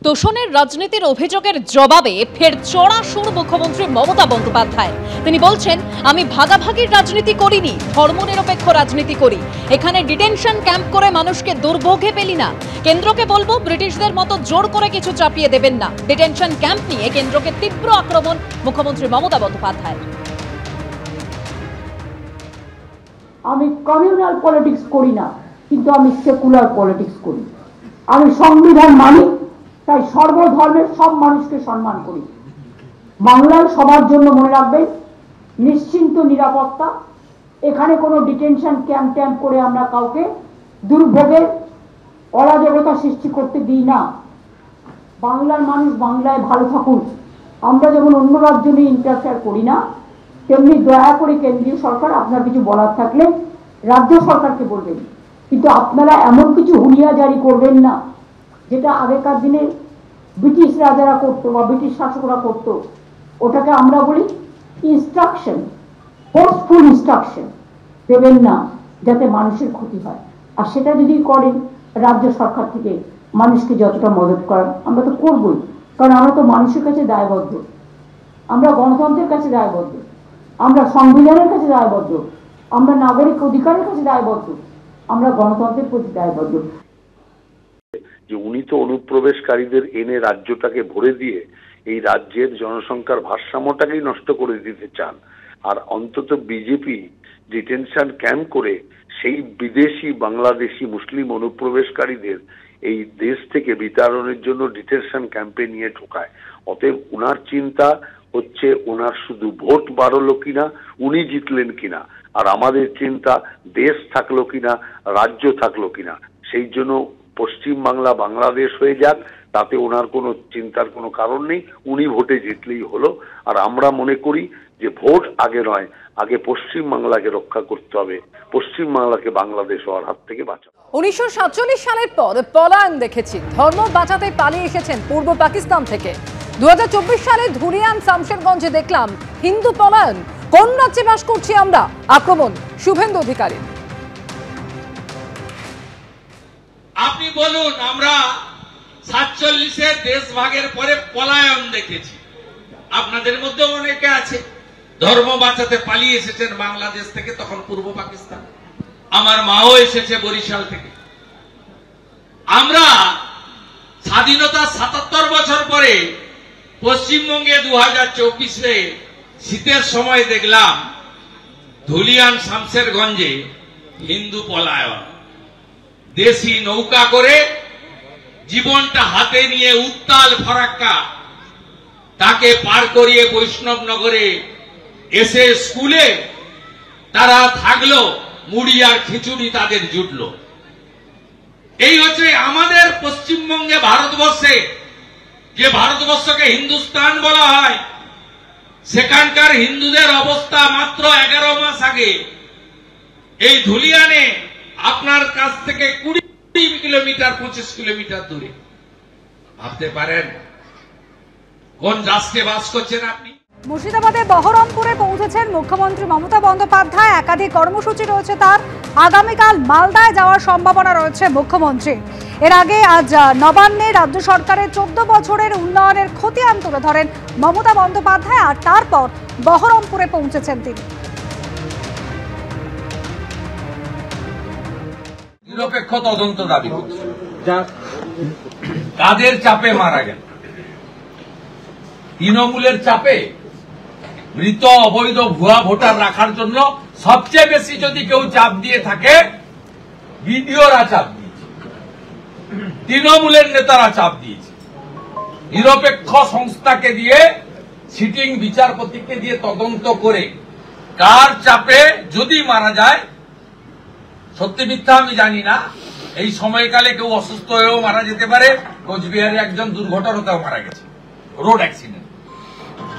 তোষণের রাজনীতির অভিযোগের জবাবে ফের চড়া সুর মুখ্যমন্ত্রী মমতা বন্দ্যোপাধ্যায়। তিনি বলছেন, আমি ভাগাভাগির রাজনীতি করিনি, ধর্মনিরপেক্ষ রাজনীতি করি। এখানে ডিটেনশন ক্যাম্প করে মানুষকে দুর্ভোগে ফেলি না। কেন্দ্রকে বলবো, ব্রিটিশদের মতো জোর করে কিছু চাপিয়ে দেবেন না। ডিটেনশন ক্যাম্প নিয়ে কেন্দ্রকে তীব্র আক্রমণ মুখ্যমন্ত্রী মমতা বন্দ্যোপাধ্যায়। আমি কমিউনাল পলিটিক্স করি না, কিন্তু আমি সেকুলার পলিটিক্স করি। আমি সংবিধান মানি, তাই সর্বধর্মের সব মানুষকে সম্মান করি। বাংলার সবার জন্য মনে রাখবেন, নিশ্চিন্ত নিরাপত্তা। এখানে কোনো ডিটেনশন ক্যাম্প করে আমরা কাউকে দুর্ভোগের অরাজকতা সৃষ্টি করতে দিই না। বাংলার মানুষ বাংলায় ভালো থাকুন। আমরা যেমন অন্য রাজ্য নিয়ে ইন্টারফেয়ার করি না, তেমনি দয়া করে কেন্দ্রীয় সরকার আপনার কিছু বলার থাকলে রাজ্য সরকারকে বলবেন, কিন্তু আপনারা এমন কিছু হুলিয়া জারি করবেন না যেটা আগেকার দিনে ব্রিটিশ রাজারা করতো বা ব্রিটিশ শাসকরা করতো। ওটাকে আমরা বলি ইনস্ট্রাকশন, ফোর্সফুল ইনস্ট্রাকশন দেবেন না যাতে মানুষের ক্ষতি হয়। আর সেটা যদি করেন রাজ্য সরকার থেকে মানুষকে যতটা মদত করার, আমরা তো করবই, কারণ আমরা তো মানুষের কাছে দায়বদ্ধ, আমরা গণতন্ত্রের কাছে দায়বদ্ধ, আমরা সংবিধানের কাছে দায়বদ্ধ, আমরা নাগরিক অধিকারের কাছে দায়বদ্ধ, আমরা গণতন্ত্রের প্রতি দায়বদ্ধ। যে উনি তো অনুপ্রবেশকারীদের এনে রাজ্যটাকে ভরে দিয়ে এই রাজ্যের জনসংখ্যার ভারসাম্যটাকেই নষ্ট করে দিতে চান। আর অন্তত বিজেপি ডিটেনশন ক্যাম্প করে সেই বিদেশি বাংলাদেশি মুসলিম অনুপ্রবেশকারীদের এই দেশ থেকে বিতাড়নের জন্য ডিটেনশন ক্যাম্পে নিয়ে ঢোকায়। অতএব উনার চিন্তা হচ্ছে ওনার শুধু ভোট বাড়লো কিনা, উনি জিতলেন কিনা, আর আমাদের চিন্তা দেশ থাকলো কিনা, রাজ্য থাকলো কিনা। সেই জন্য পশ্চিম বাংলা বাংলাদেশ হয়ে যাক, তাতে ওনার কোনো চিন্তার কোনো কারণ নেই। উনি ভোটে জিতলেই হলো। আর আমরা মনে করি যে ভোট আগে নয়, আগে পশ্চিম বাংলাকে রক্ষা করতে হবে, পশ্চিম বাংলাকে বাংলাদেশ হওয়ার হাত থেকে বাঁচাতে। 1947 সালের পর পলায়ন দেখেছি। ধর্ম বাঁচাতে পালিয়ে এসেছেন পূর্ব পাকিস্তান থেকে। 2024 সালে ধুলিয়ান শামশেরগঞ্জে দেখলাম হিন্দু পলায়ন। কোন রাজ্যে বাস করছি আমরা? আক্রমণ শুভেন্দু অধিকারী। আপনি বলুন, আমরা 47-এর দেশভাগের পরে পলায়ন দেখেছি। আপনাদের মধ্যে অনেকে আছে ধর্ম বাঁচাতে পালিয়ে এসেছেন বাংলাদেশ থেকে, তখন পূর্ব পাকিস্তান। আমার মাও এসেছে বরিশাল থেকে। আমরা স্বাধীনতা 77 বছর পরে পশ্চিমবঙ্গে 2024-এ শীতের সময় দেখলাম ধুলিয়ান শামশেরগঞ্জে হিন্দু পলায়ন। দেশি নৌকা করে জীবনটা হাতে নিয়ে উত্তাল ফরাক্কা তাকে পার করিয়ে বৈষ্ণবনগরে এসে স্কুলে তারা থাকলো, মুড়ি আর খিচুড়ি তাদের জুটলো। এই হচ্ছে আমাদের পশ্চিমবঙ্গে, ভারতবর্ষে, যে ভারতবর্ষকে হিন্দুস্তান বলা হয়, সেখানকার হিন্দুদের অবস্থা মাত্র 11 মাস আগে এই ধুলিয়ানে আপনার কাছ থেকে 20 কিলোমিটার 25 কিলোমিটার দূরে। ভাবতে পারেন কোন রাষ্ট্রে বাস করছেন আপনি। মুর্শিদাবাদে বহরমপুরে পৌঁছেছেন মুখ্যমন্ত্রী মমতা বন্দ্যোপাধ্যায়। একাধিক কর্মসূচি রয়েছে তার। আগামীকাল মালদায় যাওয়ার সম্ভাবনা রয়েছে মুখ্যমন্ত্রী। এর আগে আজ নবান্নে রাজ্য সরকারের 14 বছরের উন্নয়নের খতিয়ান তুলে ধরেন মমতা বন্দ্যোপাধ্যায়, আর তারপর বহরমপুরে পৌঁছেছেন তিনি। নিরপেক্ষ তদন্ত দাবি করছে। কাদের চাপে মারা গেল? তৃণমূলের চাপে? মৃত অবৈধ ভুয়া ভোটার রাখার জন্য সবচেয়ে বেশি যদি কেউ চাপ দিয়ে থাকে, বিডিওরা চাপ দিয়েছে, তৃণমূলের নেতারা চাপ দিয়েছে। নিরপেক্ষ সংস্থাকে দিয়ে, সিটিং বিচারপতিকে দিয়ে তদন্ত করে কার চাপে যদি মারা যায়, সত্যি মিথ্যা আমি জানি না, এই সময়কালে কেউ অসুস্থ হয়েও মারা যেতে পারে। কোচবিহারে একজন দুর্ঘটনাতেও মারা গেছে, রোড অ্যাক্সিডেন্ট।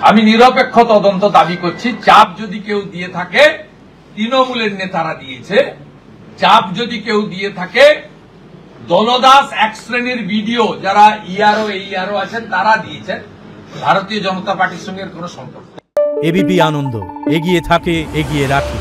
আমি নিরপেক্ষ তদন্ত দাবি করছি। চাপ যদি কেউ দিয়ে থাকে, তৃণমূলের নেতারা দিয়েছে। চাপ যদি কেউ দিয়ে থাকে, দলদাস এক শ্রেণীর বিডিও যারা ইআরও এইআরও আছেন তারা দিয়েছেন। ভারতীয় জনতা পার্টির সঙ্গে কোনো সম্পর্ক। এবিপি আনন্দ, এগিয়ে থাকে, এগিয়ে রাখে।